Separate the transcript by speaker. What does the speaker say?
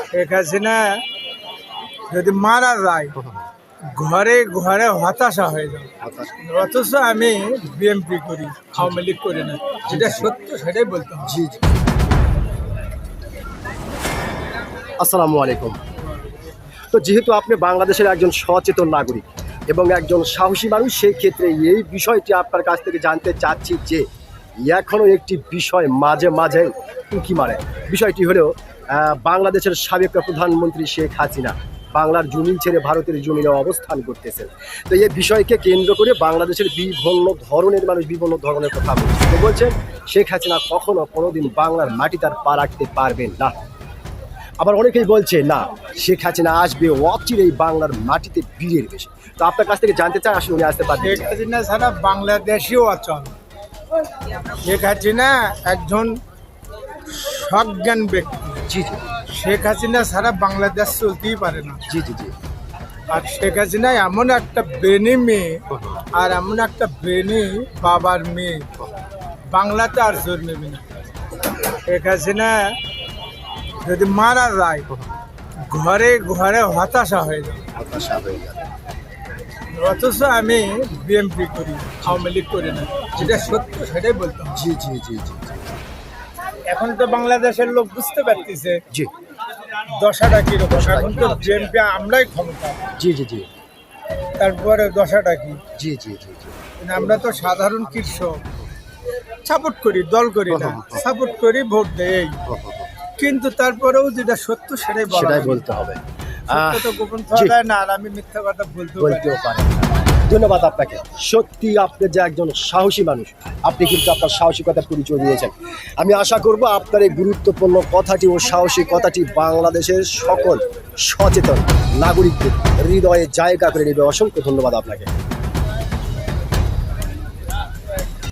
Speaker 1: শেখ হাসিনা যদি মারা যায় ঘরে ঘরে হতাশা হয়ে যাবে। অথচ আমি বিএনপি করি, আওয়ামী লীগ করি না। যেটা সত্য সেটাই বলতে হবে।
Speaker 2: জি জি। আসসালামু আলাইকুম। তো যেহেতু আপনি বাংলাদেশের একজন সচেতন নাগরিক এবং একজন সাহসী মানুষ, সেই ক্ষেত্রে এই বিষয়টি আপনার কাছ থেকে জানতে চাচ্ছি যে এখনও একটি বিষয় মাঝে মাঝে উঁকি মারে। বিষয়টি হলো বাংলাদেশের সাবেক প্রধানমন্ত্রী শেখ হাসিনা বাংলার জমিন ছেড়ে ভারতের জমিনে অবস্থান করতেছেন। তো এই বিষয়কে কেন্দ্র করে বাংলাদেশের বিভিন্ন ধরনের মানুষ বিভিন্ন ধরনের কথা বলছেন শেখ হাসিনা কখনো কোনোদিন বাংলার মাটি তার পা রাখতে পারবেন না। আবার অনেকেই বলছে না, শেখ হাসিনা আসবে অচিরেই বাংলার মাটিতে বীরের বেশি। তো আপনার কাছ থেকে জানতে চাই আসলে উনি আসতে পারবেন?
Speaker 1: শেখ হাসিনা ছাড়া বাংলাদেশেও অচল। শেখ হাসিনা একজন সজ্ঞান ব্যক্তি।
Speaker 2: জি জি
Speaker 1: শেখ হাসিনা ছাড়া বাংলাদেশ চলতেই পারে না।
Speaker 2: জি জি জি।
Speaker 1: আর শেখ হাসিনা এমন একটা ব্রেনি মেয়ে, আর এমন একটা ব্রেনি বাবার মেয়ে, বাংলাতে আর জোর নেবে না। শেখ হাসিনা যদি মারা যায় ঘরে ঘরে হতাশা হয়ে যাবে। অথচ আমি বিএনপি করি, আওয়ামী লীগ করি না। যেটা সত্য সেটাই বলতে হবে।
Speaker 2: জি জি জি জি
Speaker 1: এখন তো বাংলাদেশের লোক বুঝতে পারতেছে
Speaker 2: জি
Speaker 1: দশাটা কিরকম। এখন তো বিএনপি আমরাই ক্ষমতা,
Speaker 2: জি জি জি
Speaker 1: তারপরে দশাটা কি।
Speaker 2: জি জি জি জি।
Speaker 1: আমরা তো সাধারণ কৃষক, সাপোর্ট করি, দল করি না, সাপোর্ট করি, ভোট দেই। কিন্তু তারপরেও যেটা সত্য সেটাই
Speaker 2: বলতে হবে।
Speaker 1: সত্য তো গোপন থাকা যায় না, আর আমি মিথ্যা কথা বলতেও পারি।
Speaker 2: ধন্যবাদ আপনাকে। সত্যি আপনি যে একজন সাহসী মানুষ, আপনি কিন্তু আপনার সাহসিকতার পরিচয় দিয়েছেন। আমি আশা করব আপনার এই গুরুত্বপূর্ণ কথাটি ও সাহসী কথাটি বাংলাদেশের সকল সচেতন নাগরিকদের হৃদয়ে জায়গা করে নেবে। অসংখ্য ধন্যবাদ আপনাকে।